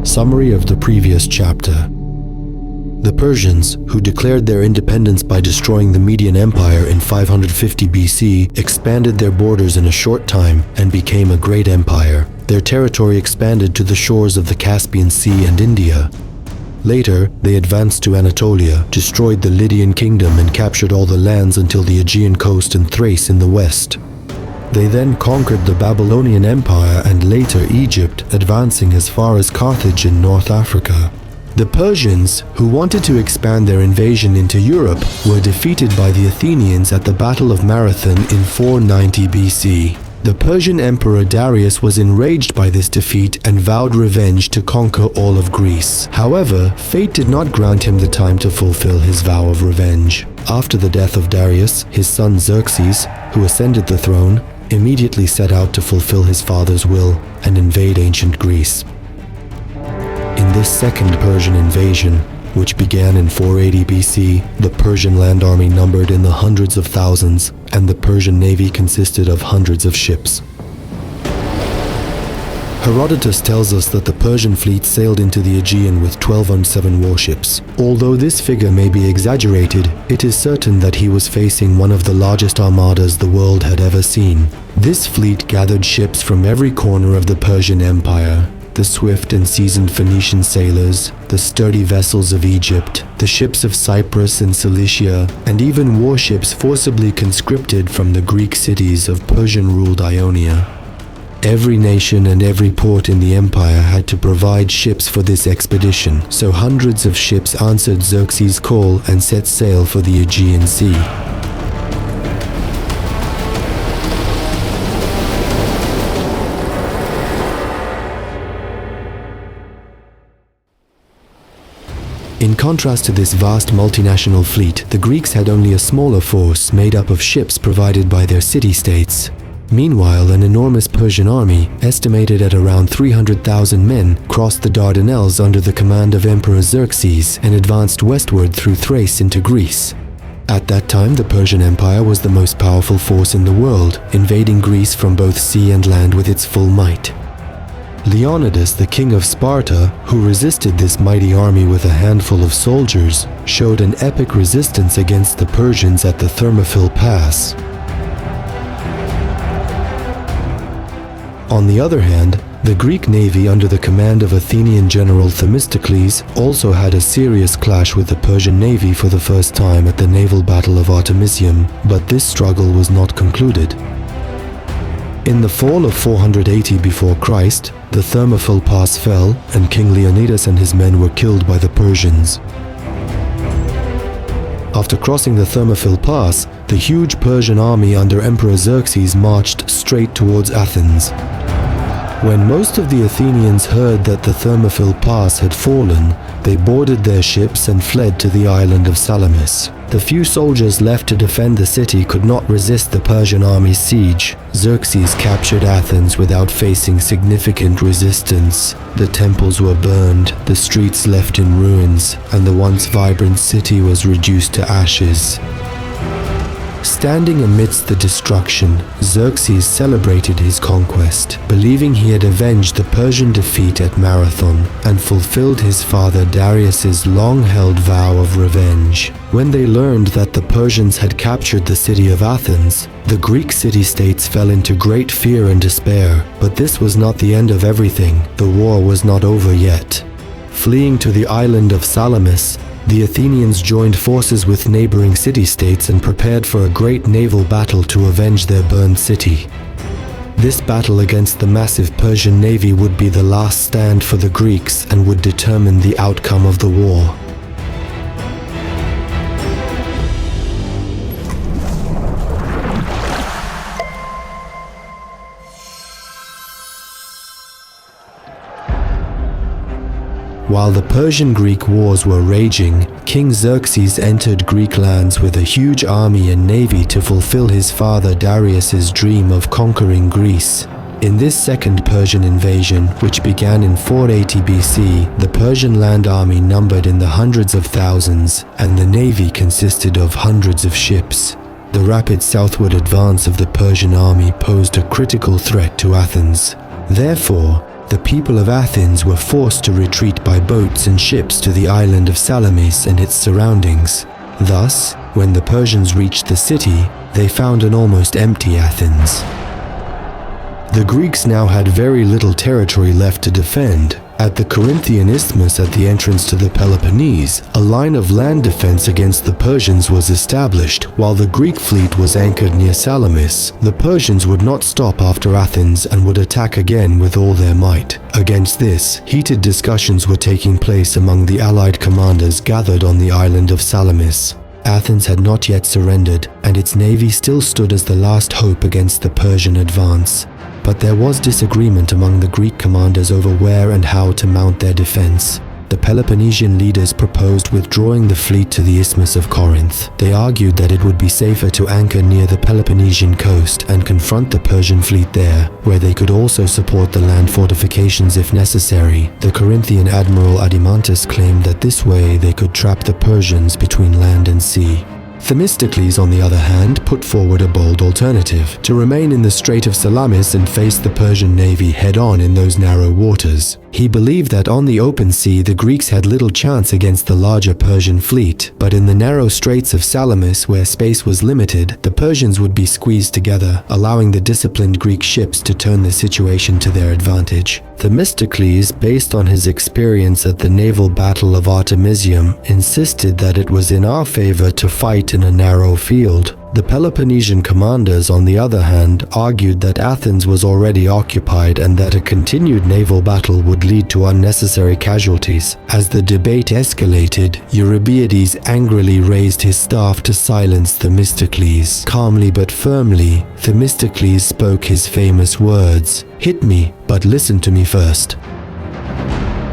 Summary of the previous chapter. The Persians, who declared their independence by destroying the Median Empire in 550 BC, expanded their borders in a short time and became a great empire. Their territory expanded to the shores of the Caspian Sea and India. Later, they advanced to Anatolia, destroyed the Lydian kingdom and captured all the lands until the Aegean coast and Thrace in the west. They then conquered the Babylonian Empire and later Egypt, advancing as far as Carthage in North Africa. The Persians, who wanted to expand their invasion into Europe, were defeated by the Athenians at the Battle of Marathon in 490 BC. The Persian Emperor Darius was enraged by this defeat and vowed revenge to conquer all of Greece. However, fate did not grant him the time to fulfill his vow of revenge. After the death of Darius, his son Xerxes, who ascended the throne, immediately set out to fulfill his father's will and invade ancient Greece. In this second Persian invasion, which began in 480 BC, the Persian land army numbered in the hundreds of thousands, and the Persian navy consisted of hundreds of ships. Herodotus tells us that the Persian fleet sailed into the Aegean with 1207 warships. Although this figure may be exaggerated, it is certain that he was facing one of the largest armadas the world had ever seen. This fleet gathered ships from every corner of the Persian Empire. The swift and seasoned Phoenician sailors, the sturdy vessels of Egypt, the ships of Cyprus and Cilicia, and even warships forcibly conscripted from the Greek cities of Persian-ruled Ionia. Every nation and every port in the empire had to provide ships for this expedition, so hundreds of ships answered Xerxes' call and set sail for the Aegean Sea. In contrast to this vast multinational fleet, the Greeks had only a smaller force made up of ships provided by their city-states. Meanwhile, an enormous Persian army, estimated at around 300,000 men, crossed the Dardanelles under the command of Emperor Xerxes and advanced westward through Thrace into Greece. At that time, the Persian Empire was the most powerful force in the world, invading Greece from both sea and land with its full might. Leonidas, the king of Sparta, who resisted this mighty army with a handful of soldiers, showed an epic resistance against the Persians at the Thermopylae Pass. On the other hand, the Greek navy under the command of Athenian general Themistocles also had a serious clash with the Persian navy for the first time at the naval battle of Artemisium, but this struggle was not concluded. In the fall of 480 before Christ, the Thermopylae Pass fell and King Leonidas and his men were killed by the Persians. After crossing the Thermopylae Pass, the huge Persian army under Emperor Xerxes marched straight towards Athens. When most of the Athenians heard that the Thermopylae Pass had fallen, they boarded their ships and fled to the island of Salamis. The few soldiers left to defend the city could not resist the Persian army's siege. Xerxes captured Athens without facing significant resistance. The temples were burned, the streets left in ruins, and the once vibrant city was reduced to ashes. Standing amidst the destruction, Xerxes celebrated his conquest, believing he had avenged the Persian defeat at Marathon and fulfilled his father Darius's long-held vow of revenge. When they learned that the Persians had captured the city of Athens, the Greek city-states fell into great fear and despair. But this was not the end of everything. The war was not over yet. Fleeing to the island of Salamis, the Athenians joined forces with neighboring city-states and prepared for a great naval battle to avenge their burned city. This battle against the massive Persian navy would be the last stand for the Greeks and would determine the outcome of the war. While the Persian-Greek wars were raging, King Xerxes entered Greek lands with a huge army and navy to fulfill his father Darius's dream of conquering Greece. In this second Persian invasion, which began in 480 BC, the Persian land army numbered in the hundreds of thousands, and the navy consisted of hundreds of ships. The rapid southward advance of the Persian army posed a critical threat to Athens. Therefore, the people of Athens were forced to retreat by boats and ships to the island of Salamis and its surroundings. Thus, when the Persians reached the city, they found an almost empty Athens. The Greeks now had very little territory left to defend. At the Corinthian Isthmus at the entrance to the Peloponnese, a line of land defense against the Persians was established, while the Greek fleet was anchored near Salamis. The Persians would not stop after Athens and would attack again with all their might. Against this, heated discussions were taking place among the allied commanders gathered on the island of Salamis. Athens had not yet surrendered, and its navy still stood as the last hope against the Persian advance. But there was disagreement among the Greek commanders over where and how to mount their defense. The Peloponnesian leaders proposed withdrawing the fleet to the Isthmus of Corinth. They argued that it would be safer to anchor near the Peloponnesian coast and confront the Persian fleet there, where they could also support the land fortifications if necessary. The Corinthian admiral Adimantus claimed that this way they could trap the Persians between land and sea. Themistocles, on the other hand, put forward a bold alternative: to remain in the Strait of Salamis and face the Persian navy head-on in those narrow waters. He believed that on the open sea the Greeks had little chance against the larger Persian fleet, but in the narrow straits of Salamis, where space was limited, the Persians would be squeezed together, allowing the disciplined Greek ships to turn the situation to their advantage. Themistocles, based on his experience at the naval battle of Artemisium, insisted that it was in our favor to fight in a narrow field. The Peloponnesian commanders, on the other hand, argued that Athens was already occupied and that a continued naval battle would lead to unnecessary casualties. As the debate escalated, Eurybiades angrily raised his staff to silence Themistocles. Calmly but firmly, Themistocles spoke his famous words: "Hit me, but listen to me first."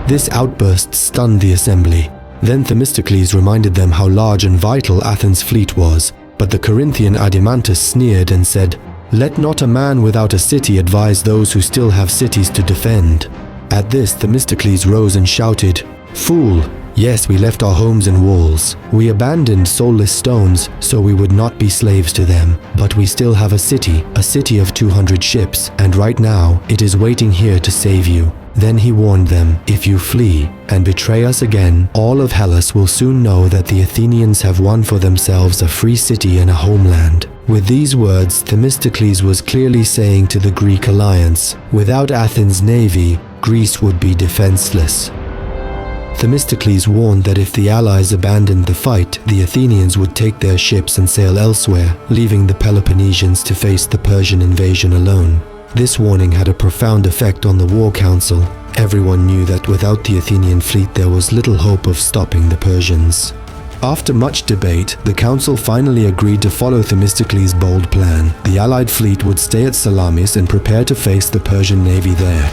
This outburst stunned the assembly. Then Themistocles reminded them how large and vital Athens' fleet was. But the Corinthian Adimantus sneered and said, "Let not a man without a city advise those who still have cities to defend." At this, Themistocles rose and shouted, "Fool! Yes, we left our homes and walls. We abandoned soulless stones so we would not be slaves to them. But we still have a city of 200 ships, and right now it is waiting here to save you." Then he warned them, "If you flee and betray us again, all of Hellas will soon know that the Athenians have won for themselves a free city and a homeland." With these words, Themistocles was clearly saying to the Greek alliance, without Athens' navy, Greece would be defenseless. Themistocles warned that if the allies abandoned the fight, the Athenians would take their ships and sail elsewhere, leaving the Peloponnesians to face the Persian invasion alone. This warning had a profound effect on the war council. Everyone knew that without the Athenian fleet there was little hope of stopping the Persians. After much debate, the council finally agreed to follow Themistocles' bold plan. The allied fleet would stay at Salamis and prepare to face the Persian navy there.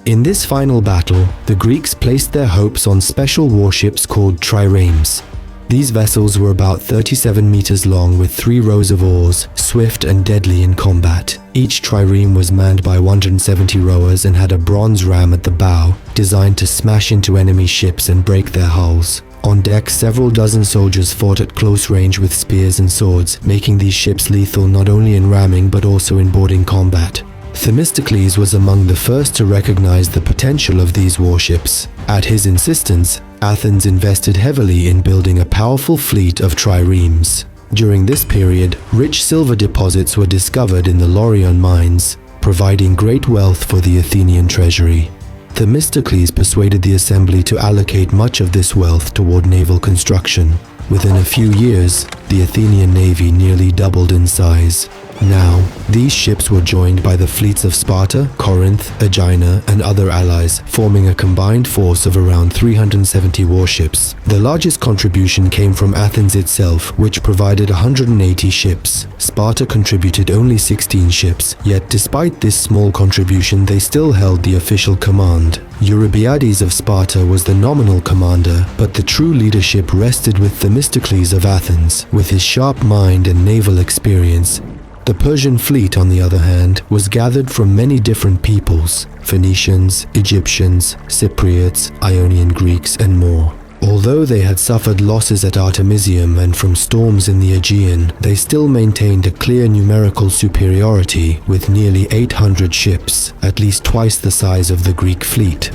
In this final battle, the Greeks placed their hopes on special warships called Triremes. These vessels were about 37 meters long with 3 rows of oars, swift and deadly in combat. Each trireme was manned by 170 rowers and had a bronze ram at the bow, designed to smash into enemy ships and break their hulls. On deck, several dozen soldiers fought at close range with spears and swords, making these ships lethal not only in ramming but also in boarding combat. Themistocles was among the first to recognize the potential of these warships. At his insistence, Athens invested heavily in building a powerful fleet of triremes. During this period, rich silver deposits were discovered in the Laurion mines, providing great wealth for the Athenian treasury. Themistocles persuaded the assembly to allocate much of this wealth toward naval construction. Within a few years, the Athenian navy nearly doubled in size. Now, these ships were joined by the fleets of Sparta, Corinth, Aegina, and other allies, forming a combined force of around 370 warships. The largest contribution came from Athens itself, which provided 180 ships. Sparta contributed only 16 ships, yet despite this small contribution, they still held the official command. Eurybiades of Sparta was the nominal commander, but the true leadership rested with Themistocles of Athens. With his sharp mind and naval experience, the Persian fleet, on the other hand, was gathered from many different peoples: Phoenicians, Egyptians, Cypriots, Ionian Greeks, and more. Although they had suffered losses at Artemisium and from storms in the Aegean, they still maintained a clear numerical superiority with nearly 800 ships, at least twice the size of the Greek fleet.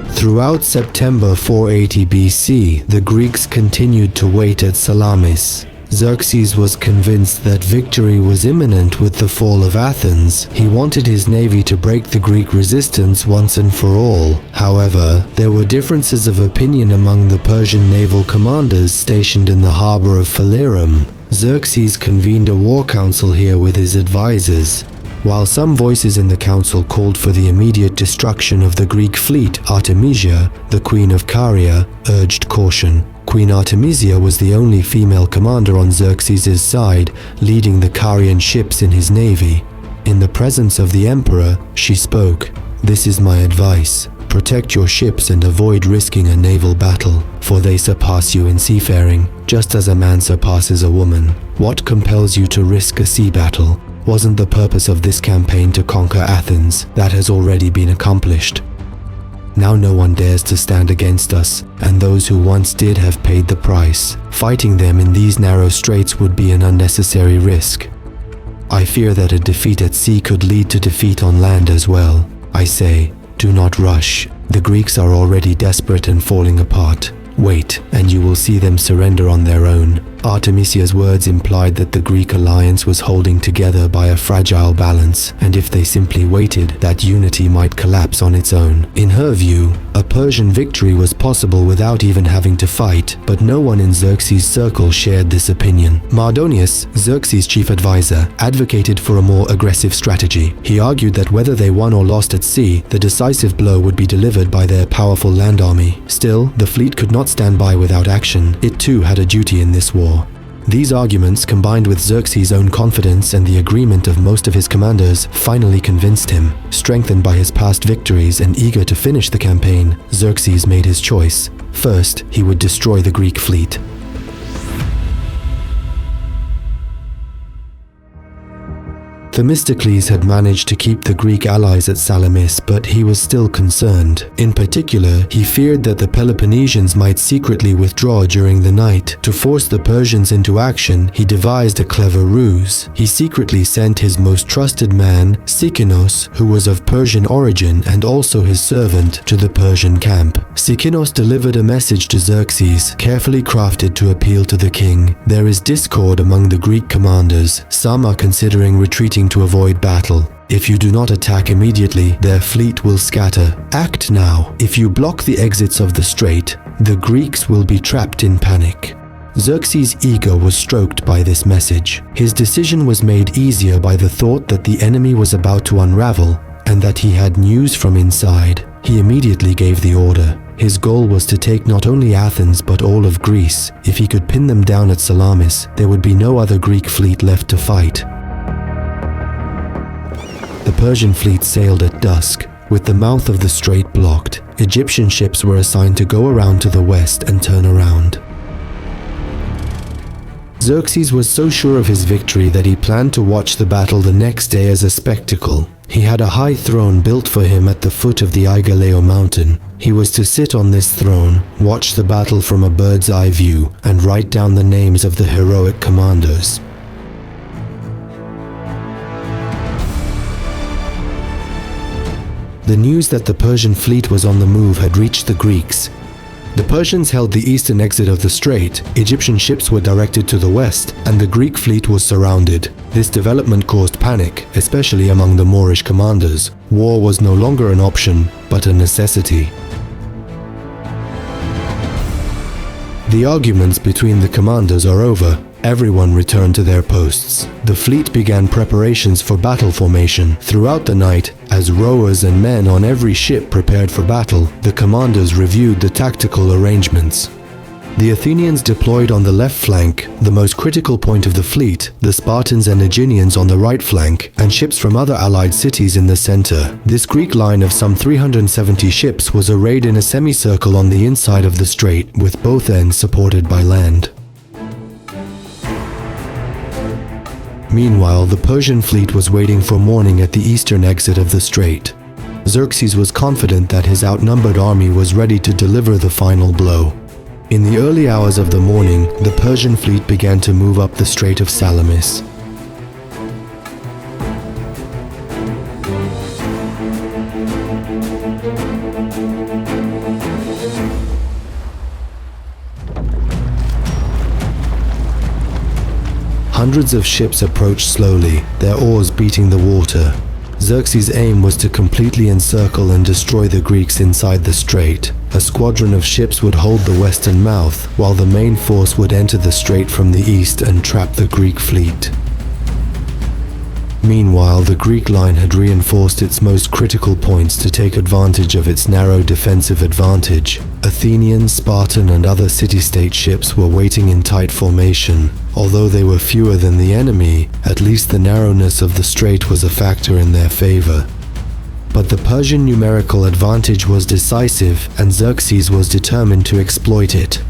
Throughout September 480 BC, the Greeks continued to wait at Salamis. Xerxes was convinced that victory was imminent with the fall of Athens. He wanted his navy to break the Greek resistance once and for all. However, there were differences of opinion among the Persian naval commanders stationed in the harbor of Phalerum. Xerxes convened a war council here with his advisors. While some voices in the council called for the immediate destruction of the Greek fleet, Artemisia, the queen of Caria, urged caution. Queen Artemisia was the only female commander on Xerxes' side, leading the Carian ships in his navy. In the presence of the emperor, she spoke. "This is my advice. Protect your ships and avoid risking a naval battle, for they surpass you in seafaring, just as a man surpasses a woman. What compels you to risk a sea battle? Wasn't the purpose of this campaign to conquer Athens? That has already been accomplished. Now no one dares to stand against us, and those who once did have paid the price. Fighting them in these narrow straits would be an unnecessary risk. I fear that a defeat at sea could lead to defeat on land as well. I say, do not rush. The Greeks are already desperate and falling apart. Wait, and you will see them surrender on their own." Artemisia's words implied that the Greek alliance was holding together by a fragile balance, and if they simply waited, that unity might collapse on its own. In her view, a Persian victory was possible without even having to fight, but no one in Xerxes' circle shared this opinion. Mardonius, Xerxes' chief advisor, advocated for a more aggressive strategy. He argued that whether they won or lost at sea, the decisive blow would be delivered by their powerful land army. Still, the fleet could not stand by without action. It too had a duty in this war. These arguments, combined with Xerxes' own confidence and the agreement of most of his commanders, finally convinced him. Strengthened by his past victories and eager to finish the campaign, Xerxes made his choice. First, he would destroy the Greek fleet. Themistocles had managed to keep the Greek allies at Salamis, but he was still concerned. In particular, he feared that the Peloponnesians might secretly withdraw during the night. To force the Persians into action, he devised a clever ruse. He secretly sent his most trusted man, Sikinos, who was of Persian origin and also his servant, to the Persian camp. Sikinos delivered a message to Xerxes, carefully crafted to appeal to the king. There is discord among the Greek commanders. Some are considering retreating to avoid battle. If you do not attack immediately, their fleet will scatter. Act now. If you block the exits of the strait, the Greeks will be trapped in panic. Xerxes' ego was stroked by this message. His decision was made easier by the thought that the enemy was about to unravel and that he had news from inside. He immediately gave the order. His goal was to take not only Athens but all of Greece. If he could pin them down at Salamis, there would be no other Greek fleet left to fight. The Persian fleet sailed at dusk, with the mouth of the strait blocked. Egyptian ships were assigned to go around to the west and turn around. Xerxes was so sure of his victory that he planned to watch the battle the next day as a spectacle. He had a high throne built for him at the foot of the Aigaleo mountain. He was to sit on this throne, watch the battle from a bird's eye view, and write down the names of the heroic commanders. The news that the Persian fleet was on the move had reached the Greeks. The Persians held the eastern exit of the strait, Egyptian ships were directed to the west, and the Greek fleet was surrounded. This development caused panic, especially among the Moorish commanders. War was no longer an option, but a necessity. The arguments between the commanders are over. Everyone returned to their posts. The fleet began preparations for battle formation. Throughout the night, as rowers and men on every ship prepared for battle, the commanders reviewed the tactical arrangements. The Athenians deployed on the left flank, the most critical point of the fleet, the Spartans and Aeginians on the right flank, and ships from other allied cities in the center. This Greek line of some 370 ships was arrayed in a semicircle on the inside of the strait, with both ends supported by land. Meanwhile, the Persian fleet was waiting for morning at the eastern exit of the strait. Xerxes was confident that his outnumbered army was ready to deliver the final blow. In the early hours of the morning, the Persian fleet began to move up the Strait of Salamis. Hundreds of ships approached slowly, their oars beating the water. Xerxes' aim was to completely encircle and destroy the Greeks inside the strait. A squadron of ships would hold the western mouth, while the main force would enter the strait from the east and trap the Greek fleet. Meanwhile, the Greek line had reinforced its most critical points to take advantage of its narrow defensive advantage. Athenian, Spartan, and other city-state ships were waiting in tight formation. Although they were fewer than the enemy, at least the narrowness of the strait was a factor in their favor. But the Persian numerical advantage was decisive, and Xerxes was determined to exploit it.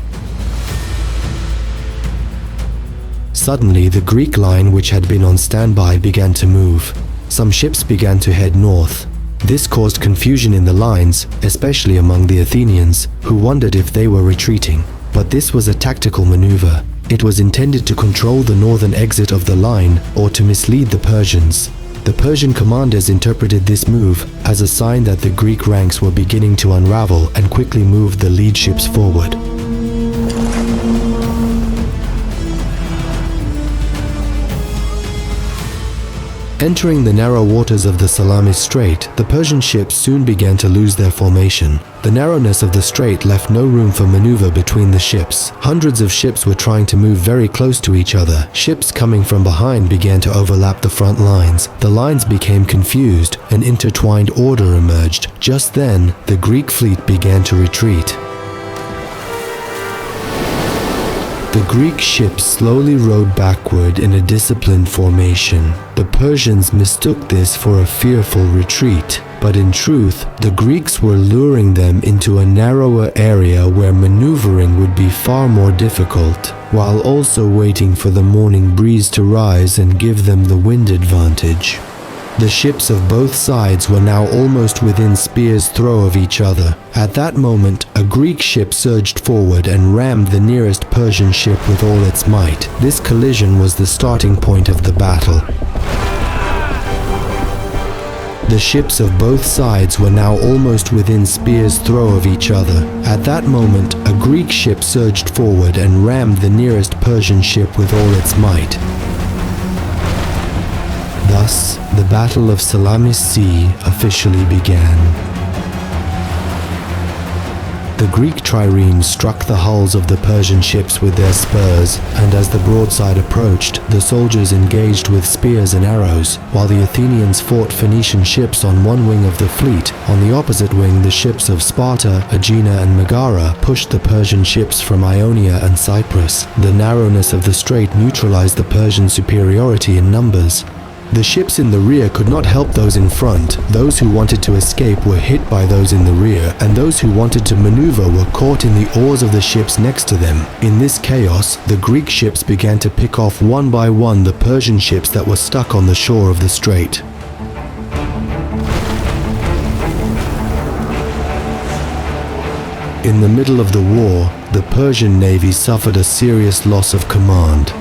Suddenly, the Greek line, which had been on standby, began to move. Some ships began to head north. This caused confusion in the lines, especially among the Athenians, who wondered if they were retreating. But this was a tactical maneuver. It was intended to control the northern exit of the line or to mislead the Persians. The Persian commanders interpreted this move as a sign that the Greek ranks were beginning to unravel and quickly moved the lead ships forward. Entering the narrow waters of the Salamis Strait, the Persian ships soon began to lose their formation. The narrowness of the strait left no room for maneuver between the ships. Hundreds of ships were trying to move very close to each other. Ships coming from behind began to overlap the front lines. The lines became confused. An intertwined order emerged. Just then, the Greek fleet began to retreat. The Greek ships slowly rowed backward in a disciplined formation. The Persians mistook this for a fearful retreat, but in truth, the Greeks were luring them into a narrower area where maneuvering would be far more difficult, while also waiting for the morning breeze to rise and give them the wind advantage. The ships of both sides were now almost within spear's throw of each other. At that moment, a Greek ship surged forward and rammed the nearest Persian ship with all its might. This collision was the starting point of the battle. The ships of both sides were now almost within spear's throw of each other. At that moment, a Greek ship surged forward and rammed the nearest Persian ship with all its might. Thus, the Battle of Salamis Sea officially began. The Greek triremes struck the hulls of the Persian ships with their spurs, and as the broadside approached, the soldiers engaged with spears and arrows, while the Athenians fought Phoenician ships on one wing of the fleet. On the opposite wing, the ships of Sparta, Aegina, and Megara pushed the Persian ships from Ionia and Cyprus. The narrowness of the strait neutralized the Persian superiority in numbers. The ships in the rear could not help those in front. Those who wanted to escape were hit by those in the rear, and those who wanted to maneuver were caught in the oars of the ships next to them. In this chaos, the Greek ships began to pick off one by one the Persian ships that were stuck on the shore of the strait. In the middle of the war, the Persian navy suffered a serious loss of command.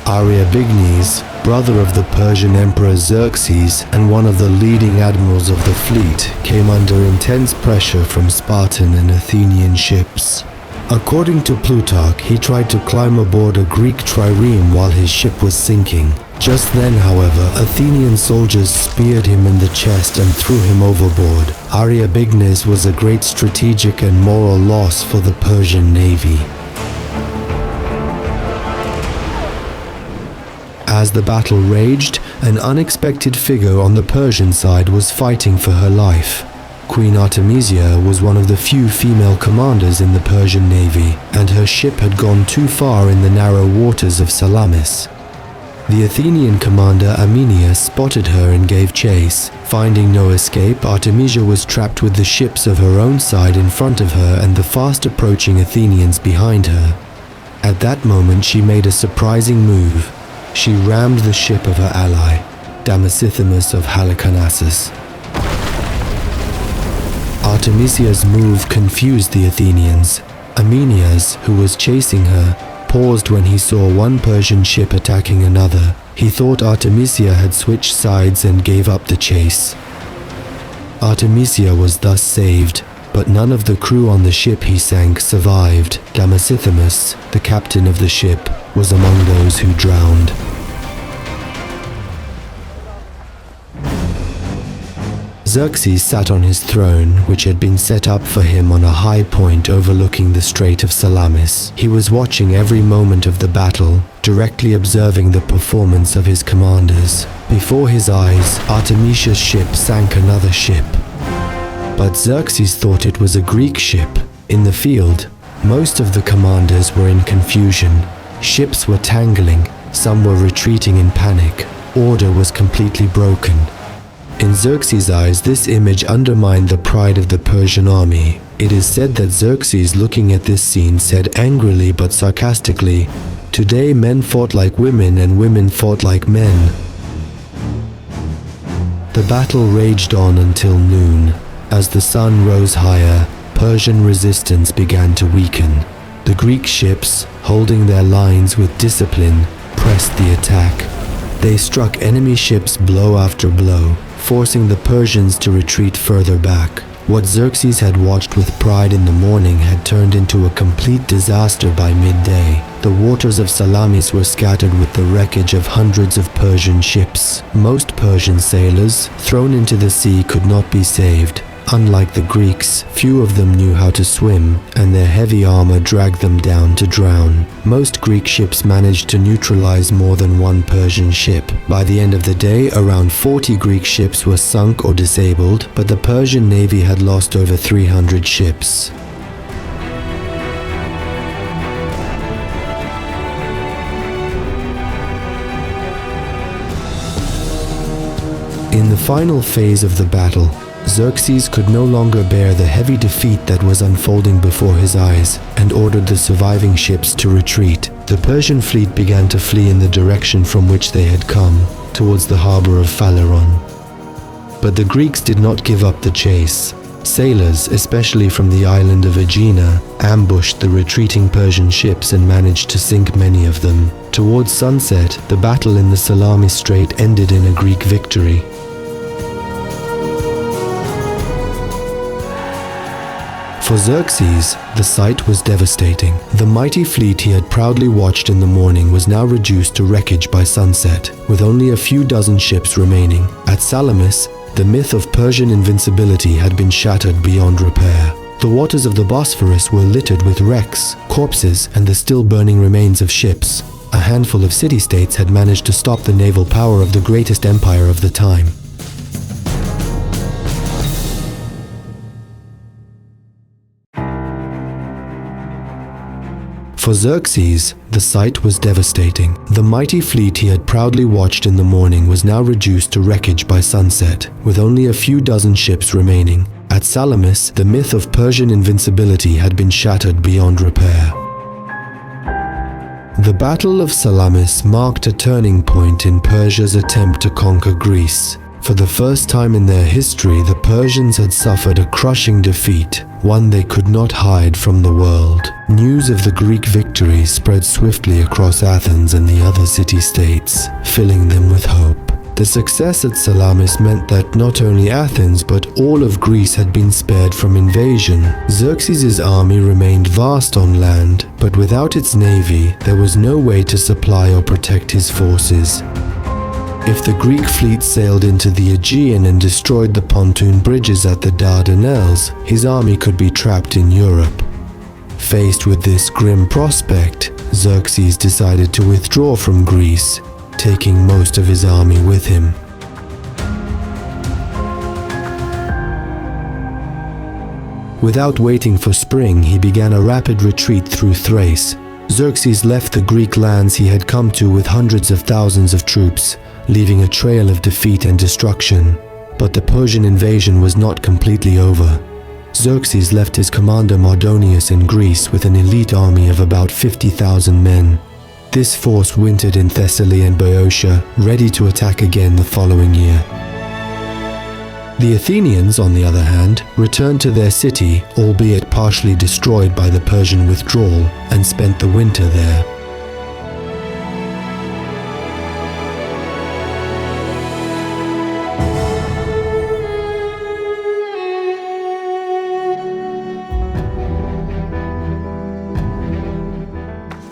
Aristobulus, brother of the Persian Emperor Xerxes and one of the leading admirals of the fleet, came under intense pressure from Spartan and Athenian ships. According to Plutarch, he tried to climb aboard a Greek trireme while his ship was sinking. Just then, however, Athenian soldiers speared him in the chest and threw him overboard. Aristobulus was a great strategic and moral loss for the Persian navy. As the battle raged, an unexpected figure on the Persian side was fighting for her life. Queen Artemisia was one of the few female commanders in the Persian navy, and her ship had gone too far in the narrow waters of Salamis. The Athenian commander Amenia spotted her and gave chase. Finding no escape, Artemisia was trapped with the ships of her own side in front of her and the fast-approaching Athenians behind her. At that moment, she made a surprising move. She rammed the ship of her ally, Damasithemus of Halicarnassus. Artemisia's move confused the Athenians. Amenias, who was chasing her, paused when he saw one Persian ship attacking another. He thought Artemisia had switched sides and gave up the chase. Artemisia was thus saved, but none of the crew on the ship he sank survived. Damasithemus, the captain of the ship, was among those who drowned. Xerxes sat on his throne, which had been set up for him on a high point overlooking the Strait of Salamis. He was watching every moment of the battle, directly observing the performance of his commanders. Before his eyes, Artemisia's ship sank another ship. But Xerxes thought it was a Greek ship. In the field, most of the commanders were in confusion. Ships were tangling, some were retreating in panic. Order was completely broken. In Xerxes' eyes, this image undermined the pride of the Persian army. It is said that Xerxes, looking at this scene, said angrily but sarcastically, "Today men fought like women and women fought like men." The battle raged on until noon. As the sun rose higher, Persian resistance began to weaken. The Greek ships, holding their lines with discipline, pressed the attack. They struck enemy ships blow after blow, forcing the Persians to retreat further back. What Xerxes had watched with pride in the morning had turned into a complete disaster by midday. The waters of Salamis were scattered with the wreckage of hundreds of Persian ships. Most Persian sailors, thrown into the sea, could not be saved. Unlike the Greeks, few of them knew how to swim, and their heavy armor dragged them down to drown. Most Greek ships managed to neutralize more than one Persian ship. By the end of the day, around 40 Greek ships were sunk or disabled, but the Persian navy had lost over 300 ships. In the final phase of the battle, Xerxes could no longer bear the heavy defeat that was unfolding before his eyes, and ordered the surviving ships to retreat. The Persian fleet began to flee in the direction from which they had come, towards the harbor of Phaleron. But the Greeks did not give up the chase. Sailors, especially from the island of Aegina, ambushed the retreating Persian ships and managed to sink many of them. Towards sunset, the battle in the Salamis Strait ended in a Greek victory. For Xerxes, the sight was devastating. The mighty fleet he had proudly watched in the morning was now reduced to wreckage by sunset, with only a few dozen ships remaining. At Salamis, the myth of Persian invincibility had been shattered beyond repair. The waters of the Bosphorus were littered with wrecks, corpses, and the still burning remains of ships. A handful of city-states had managed to stop the naval power of the greatest empire of the time. For Xerxes, the sight was devastating. The mighty fleet he had proudly watched in the morning was now reduced to wreckage by sunset, with only a few dozen ships remaining. At Salamis, the myth of Persian invincibility had been shattered beyond repair. The Battle of Salamis marked a turning point in Persia's attempt to conquer Greece. For the first time in their history, the Persians had suffered a crushing defeat, one they could not hide from the world. News of the Greek victory spread swiftly across Athens and the other city-states, filling them with hope. The success at Salamis meant that not only Athens but all of Greece had been spared from invasion. Xerxes' army remained vast on land, but without its navy, there was no way to supply or protect his forces. If the Greek fleet sailed into the Aegean and destroyed the pontoon bridges at the Dardanelles, his army could be trapped in Europe. Faced with this grim prospect, Xerxes decided to withdraw from Greece, taking most of his army with him. Without waiting for spring, he began a rapid retreat through Thrace. Xerxes left the Greek lands he had come to with hundreds of thousands of troops, leaving a trail of defeat and destruction. But the Persian invasion was not completely over. Xerxes left his commander Mardonius in Greece with an elite army of about 50,000 men. This force wintered in Thessaly and Boeotia, ready to attack again the following year. The Athenians, on the other hand, returned to their city, albeit partially destroyed by the Persian withdrawal, and spent the winter there.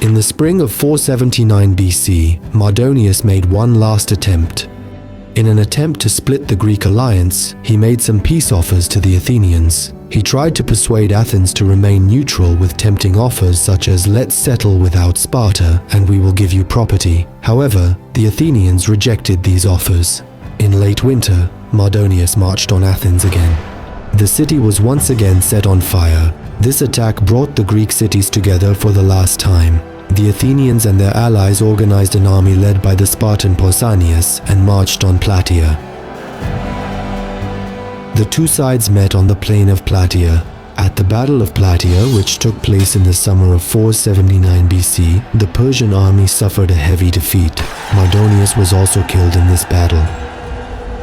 In the spring of 479 BC, Mardonius made one last attempt. In an attempt to split the Greek alliance, he made some peace offers to the Athenians. He tried to persuade Athens to remain neutral with tempting offers such as "let's settle without Sparta and we will give you property." However, the Athenians rejected these offers. In late winter, Mardonius marched on Athens again. The city was once again set on fire. This attack brought the Greek cities together for the last time. The Athenians and their allies organized an army led by the Spartan Pausanias and marched on Plataea. The two sides met on the plain of Plataea. At the Battle of Plataea, which took place in the summer of 479 BC, the Persian army suffered a heavy defeat. Mardonius was also killed in this battle.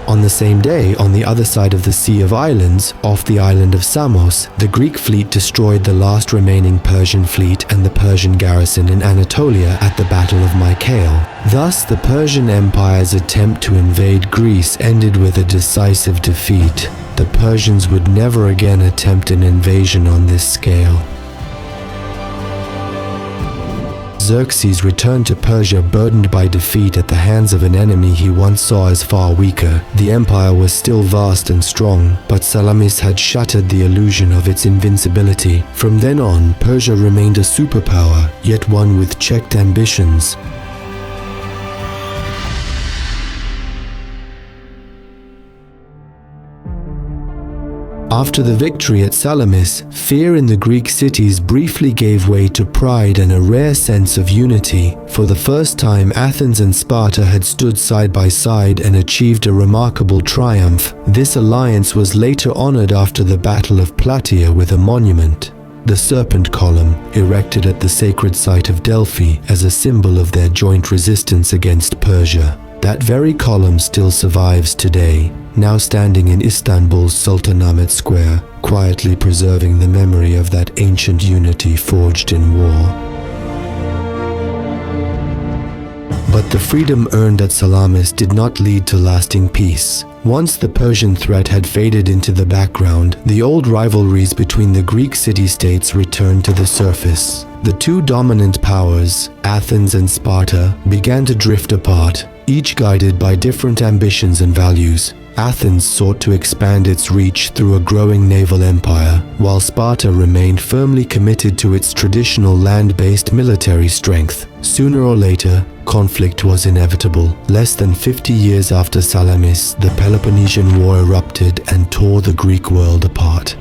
On the same day, on the other side of the Sea of Islands, off the island of Samos, the Greek fleet destroyed the last remaining Persian fleet and the Persian garrison in Anatolia at the Battle of Mycale. Thus, the Persian Empire's attempt to invade Greece ended with a decisive defeat. The Persians would never again attempt an invasion on this scale. Xerxes returned to Persia burdened by defeat at the hands of an enemy he once saw as far weaker. The empire was still vast and strong, but Salamis had shattered the illusion of its invincibility. From then on, Persia remained a superpower, yet one with checked ambitions. After the victory at Salamis, fear in the Greek cities briefly gave way to pride and a rare sense of unity. For the first time, Athens and Sparta had stood side by side and achieved a remarkable triumph. This alliance was later honored after the Battle of Plataea with a monument, the Serpent Column, erected at the sacred site of Delphi as a symbol of their joint resistance against Persia. That very column still survives today, now standing in Istanbul's Sultanahmet Square, quietly preserving the memory of that ancient unity forged in war. But the freedom earned at Salamis did not lead to lasting peace. Once the Persian threat had faded into the background, the old rivalries between the Greek city-states returned to the surface. The two dominant powers, Athens and Sparta, began to drift apart, each guided by different ambitions and values. Athens sought to expand its reach through a growing naval empire, while Sparta remained firmly committed to its traditional land-based military strength. Sooner or later, conflict was inevitable. Less than 50 years after Salamis, the Peloponnesian War erupted and tore the Greek world apart.